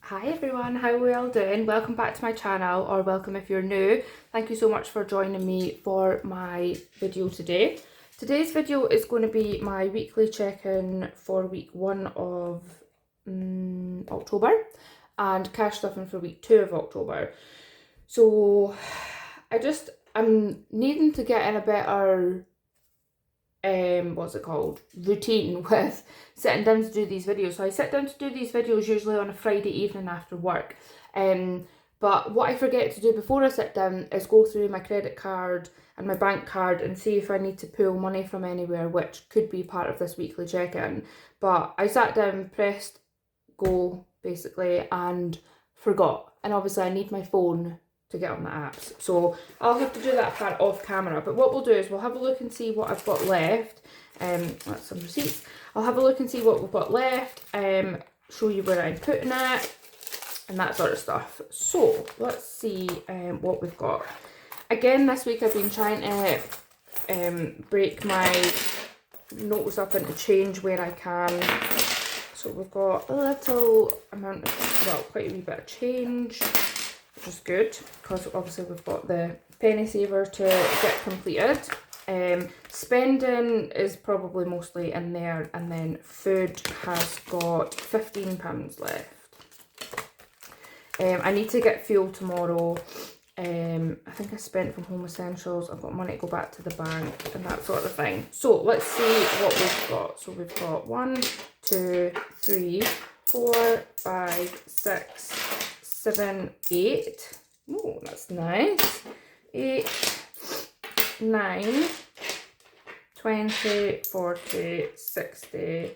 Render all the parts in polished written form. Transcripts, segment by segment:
Hi everyone, how are we all doing? Welcome back to my channel, or welcome if you're new. Thank you so much for joining me for my video today. Today's video is going to be my weekly check-in for week 1 of October and cash stuffing for week 2 of October. So I'm needing to get in a better routine with sitting down to do these videos. So I sit down to do these videos usually on a Friday evening after work, but what I forget to do before I sit down is go through my credit card and my bank card and see if I need to pull money from anywhere, which could be part of this weekly check-in. But I sat down, pressed go basically, and forgot, and obviously I need my phone to get on the apps, so I'll have to do that part off camera. But what we'll do is we'll have a look and see what I've got left. That's some receipts. I'll have a look and see what we've got left, show you where I'm putting it and that sort of stuff. So let's see what we've got. Again, this week I've been trying to break my notes up into change where I can. So we've got a little amount of, well, quite a wee bit of change, which is good because obviously we've got the penny saver to get completed. Spending is probably mostly in there, and then food has got £15 left. I need to get fuel tomorrow. I think I spent from Home Essentials. I've got money to go back to the bank and that sort of thing. So let's see what we've got. So we've got 1, 2, 3, 4, 5, 6, 7, 8. Oh, that's nice. 8, 9, 20, 40, 60,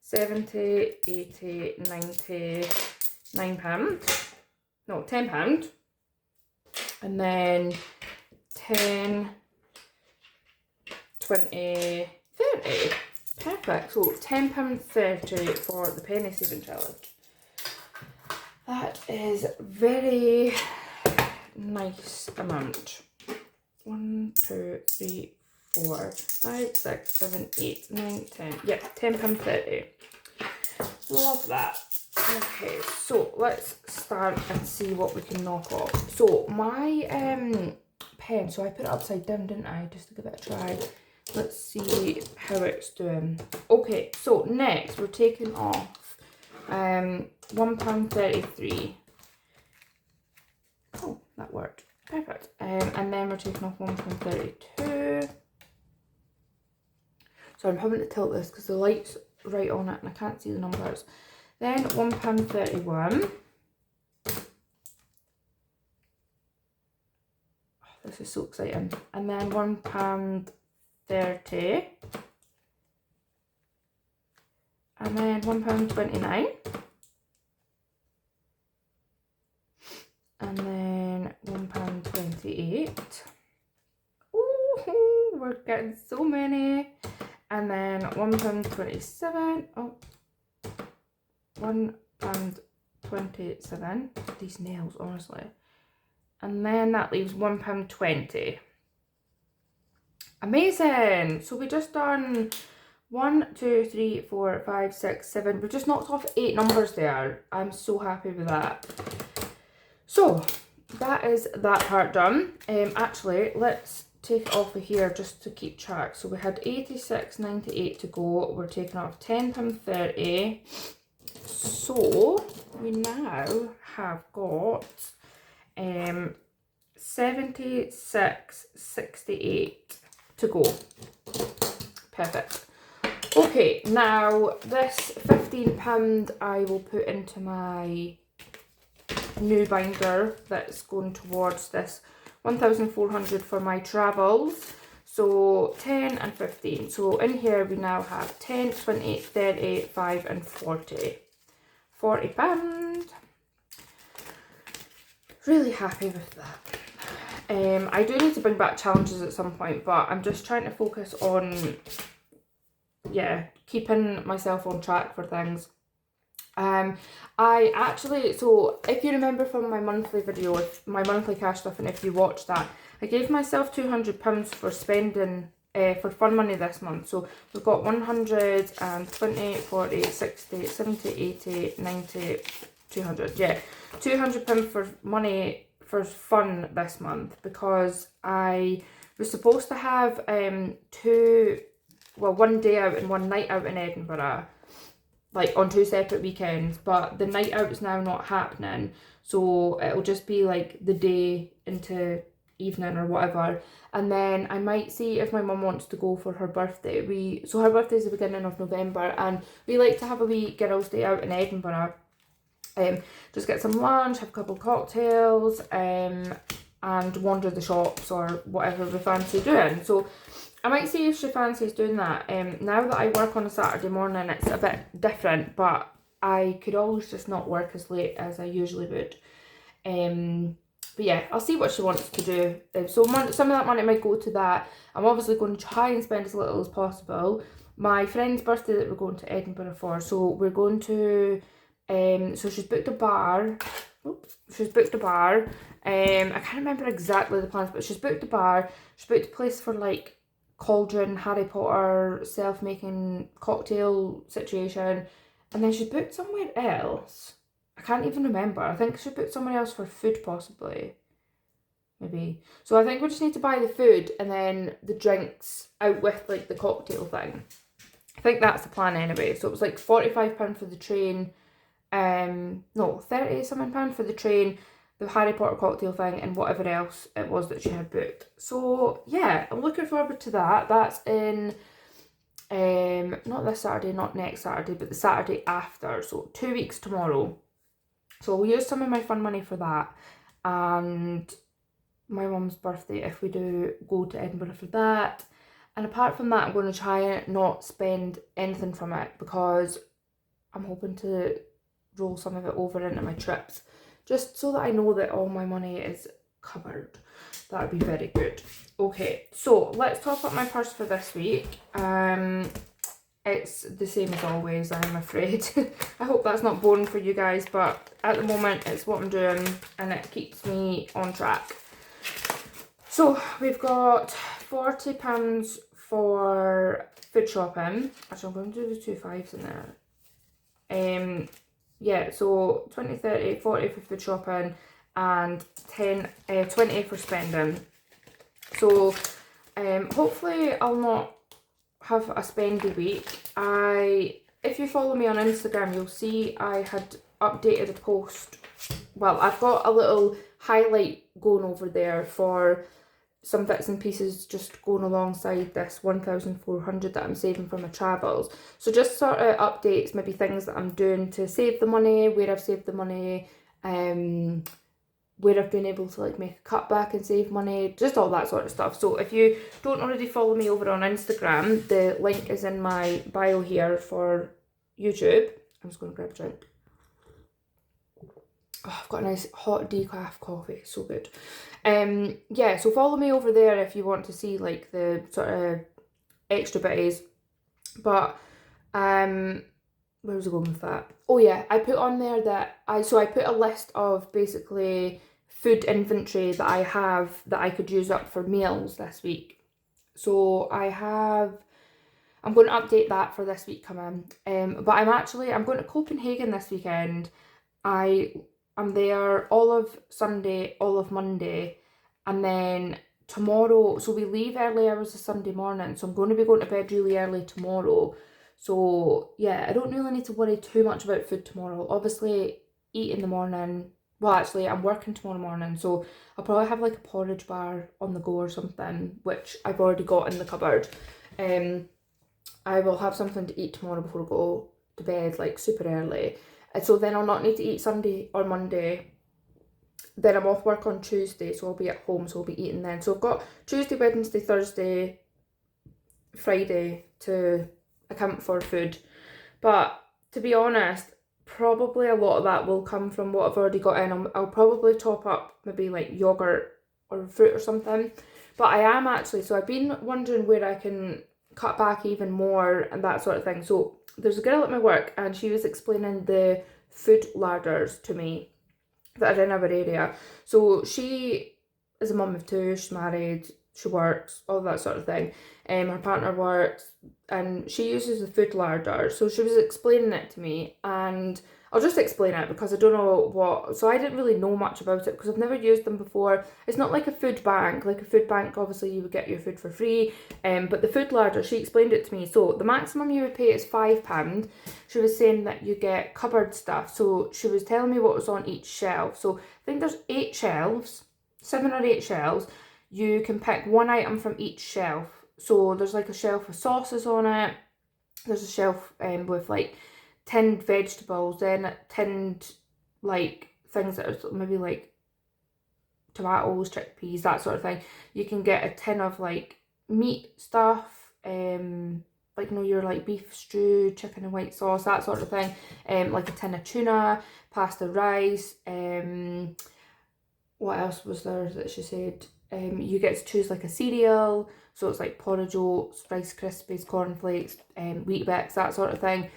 70, 80, 90, £9. No, £10. And then 10, 20, 30. Perfect. So £10.30 for the penny saving challenge. That is very nice amount. 1, 2, 3, 4, 5, 6, 7, 8, 9, 10. Yeah, £10.30. Love that. Okay, so let's start and see what we can knock off. So my pen, so I put it upside down, didn't I, just to give it a try. Let's see how it's doing. Okay, so next we're taking off £1.33. Oh, that worked. Perfect. And then we're taking off £1.32. So I'm having to tilt this because the light's right on it and I can't see the numbers. Then £1.31. Oh, this is so exciting. And then £1.30. And then £1.29. And then £1.28. Ooh, we're getting so many. And then £1.27. Oh, £1.27. These nails, honestly. And then that leaves £1.20. Amazing. So we just done 1, 2, 3, 4, 5, 6, 7. We just knocked off 8 numbers there. I'm so happy with that. So that is that part done. Actually, let's take it off of here just to keep track. So we had 86.98 to go. We're taking off £10.30. So we now have got 76.68 to go. Perfect. Okay, now this £15 I will put into my new binder that's going towards this 1,400 for my travels. So 10 and 15. So in here we now have 10, 20, 30, 5 and 40. £40. Really happy with that. I do need to bring back challenges at some point, but I'm just trying to focus on, yeah, keeping myself on track for things. I actually, so if you remember from my monthly video, my monthly cash stuff, and if you watched that, I gave myself £200 for spending for fun money this month. So we've got 120, 40, 60, 70, 80, 90, 200, yeah. £200 for money for fun this month, because I was supposed to have one day out and one night out in Edinburgh, like on 2 separate weekends, but the night out is now not happening, so it'll just be like the day into evening or whatever. And then I might see if my mum wants to go for her birthday. So her birthday's the beginning of November, and we like to have a wee girls' day out in Edinburgh. Just get some lunch, have a couple of cocktails, and wander the shops or whatever we fancy doing. So I might see if she fancies doing that. Now that I work on a Saturday morning, it's a bit different, but I could always just not work as late as I usually would. But yeah, I'll see what she wants to do. So some of that money might go to that. I'm obviously going to try and spend as little as possible. My friend's birthday that we're going to Edinburgh for, so we're going to, so she's booked a bar. She's booked a bar. I can't remember exactly the plans, but she's booked a bar. She's booked a place for like cauldron, Harry Potter, self-making cocktail situation. And then she's booked somewhere else. I can't even remember. I think she booked somewhere else for food, possibly. Maybe. So I think we just need to buy the food and then the drinks out with like the cocktail thing. I think that's the plan anyway. So it was like £45 for the train. No, 30 something pound for the train, the Harry Potter cocktail thing, and whatever else it was that she had booked. So yeah, I'm looking forward to that. That's in not this Saturday, not next Saturday, but the Saturday after. So 2 weeks tomorrow. So we'll use some of my fun money for that, and my mum's birthday if we do go to Edinburgh for that. And apart from that, I'm going to try and not spend anything from it, because I'm hoping to roll some of it over into my trips, just so that I know that all my money is covered. That would be very good. Okay, so let's top up my purse for this week. It's the same as always, I'm afraid. I hope that's not boring for you guys, but at the moment it's what I'm doing and it keeps me on track. So we've got £40 for food shopping. Actually, I'm going to do the 2 5s in there. Yeah, so 20, 30, 40 for food shopping and 20 for spending. So hopefully I'll not have a spendy week. If you follow me on Instagram, you'll see I had updated a post. Well, I've got a little highlight going over there for some bits and pieces just going alongside this 1,400 that I'm saving for my travels. So just sort of updates, maybe things that I'm doing to save the money, where I've saved the money, where I've been able to like make a cutback and save money, just all that sort of stuff. So if you don't already follow me over on Instagram, the link is in my bio here for YouTube. I'm just going to grab a drink. Oh, I've got a nice hot decaf coffee, so good. Yeah, so follow me over there if you want to see like the sort of extra bitties. But where was I going with that? Oh yeah, I put on there that I put a list of basically food inventory that I have that I could use up for meals this week. So I'm going to update that for this week coming. But I'm going to Copenhagen this weekend. I'm there all of Sunday, all of Monday, and then tomorrow, so we leave early hours of Sunday morning, so I'm going to be going to bed really early tomorrow. So yeah, I don't really need to worry too much about food tomorrow. Obviously, eat in the morning. Well, actually, I'm working tomorrow morning, so I'll probably have like a porridge bar on the go or something, which I've already got in the cupboard. I will have something to eat tomorrow before I go to bed, like super early. And so then I'll not need to eat Sunday or Monday. Then I'm off work on Tuesday, so I'll be at home, so I'll be eating then. So I've got Tuesday, Wednesday, Thursday, Friday to account for food. But to be honest, probably a lot of that will come from what I've already got in. I'll probably top up maybe like yogurt or fruit or something. But I am actually, so I've been wondering where I can cut back even more and that sort of thing. So there's a girl at my work and she was explaining the food larders to me that are in our area. So she is a mum of 2, she's married, she works, all that sort of thing. Her partner works and she uses the food larder. So she was explaining it to me and I'll just explain it because I don't know what, so I didn't really know much about it because I've never used them before. It's not like a food bank. Like a food bank, obviously you would get your food for free, but the food larder, she explained it to me. So the maximum you would pay is £5. She was saying that you get cupboard stuff. So she was telling me what was on each shelf. So I think there's 8 shelves, 7 or 8 shelves. You can pick one item from each shelf. So there's like a shelf with sauces on it. There's a shelf with like tinned vegetables, then tinned like things that are maybe like tomatoes, chickpeas, that sort of thing. You can get a tin of like meat stuff, like, you know, your like beef stew, chicken and white sauce, that sort of thing. Like a tin of tuna, pasta, rice. What else was there that she said? You get to choose like a cereal, so it's like porridge oats, Rice Krispies, cornflakes, wheat bix, that sort of thing.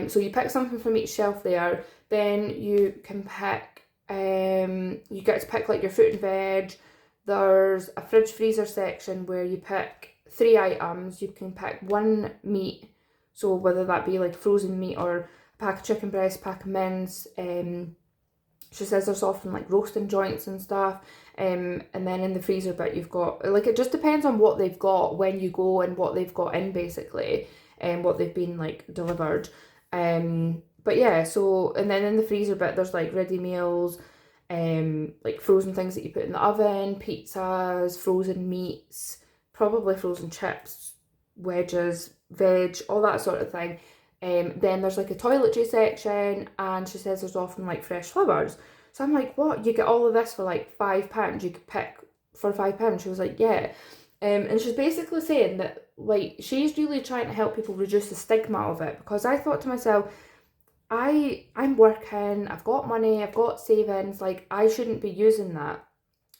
So you pick something from each shelf there. Then you can pick, you get to pick like your fruit and veg. There's a fridge freezer section where you pick 3 items. You can pick 1 meat, so whether that be like frozen meat or a pack of chicken breast, pack of mince. She says there's often like roasting joints and stuff. And then in the freezer bit you've got, like, it just depends on what they've got when you go and what they've got in basically, and what they've been like delivered. But yeah, so, and then in the freezer bit there's like ready meals, like frozen things that you put in the oven, pizzas, frozen meats, probably frozen chips, wedges, veg, all that sort of thing. Then there's like a toiletry section, and she says there's often like fresh flowers. So I'm like, what? You get all of this for like £5? You could pick for £5? She was like, yeah. And she's basically saying that like she's really trying to help people reduce the stigma of it, because I thought to myself, I'm working, I've got money, I've got savings, like I shouldn't be using that.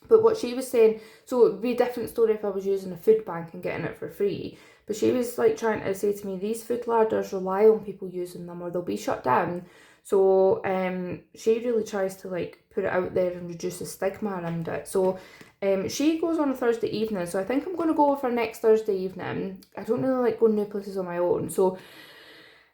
But what she was saying, so it would be a different story if I was using a food bank and getting it for free. But she was like trying to say to me, these food larders rely on people using them or they'll be shut down. So she really tries to like put it out there and reduce the stigma around it. So she goes on a Thursday evening. So I think I'm going to go with her next Thursday evening. I don't really like going new places on my own. So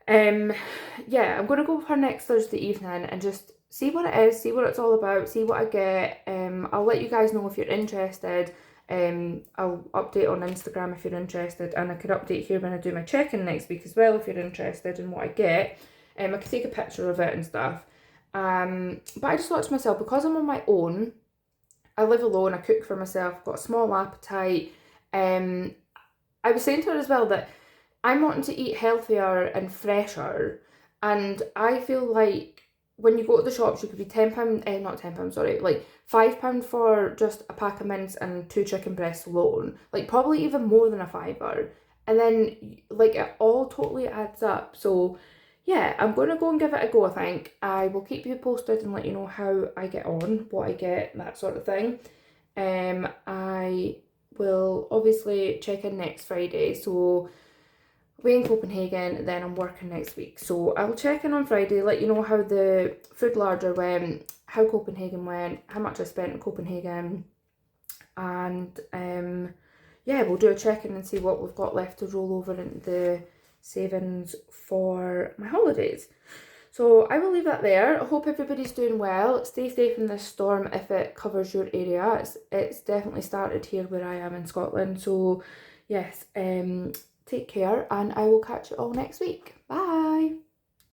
yeah, I'm going to go with her next Thursday evening and just see what it is, see what it's all about, see what I get. I'll let you guys know if you're interested. I'll update on Instagram if you're interested, and I could update here when I do my check-in next week as well if you're interested in what I get. I could take a picture of it and stuff. But I just thought to myself, because I'm on my own, I live alone, I cook for myself, got a small appetite. I was saying to her as well that I'm wanting to eat healthier and fresher, and I feel like when you go to the shops, you could be £10, not £10, sorry, like £5 for just a pack of mince and 2 chicken breasts alone, like probably even more than a fiver, and then like it all totally adds up. So yeah, I'm going to go and give it a go, I think. I will keep you posted and let you know how I get on, what I get, that sort of thing. I will obviously check in next Friday, so away in Copenhagen, then I'm working next week. So I'll check in on Friday, let you know how the food larder went, how Copenhagen went, how much I spent in Copenhagen, and yeah, we'll do a check-in and see what we've got left to roll over into the savings for my holidays. So I will leave that there. I hope everybody's doing well. Stay safe in this storm if it covers your area. It's definitely started here where I am in Scotland. So yes, take care, and I will catch you all next week. Bye.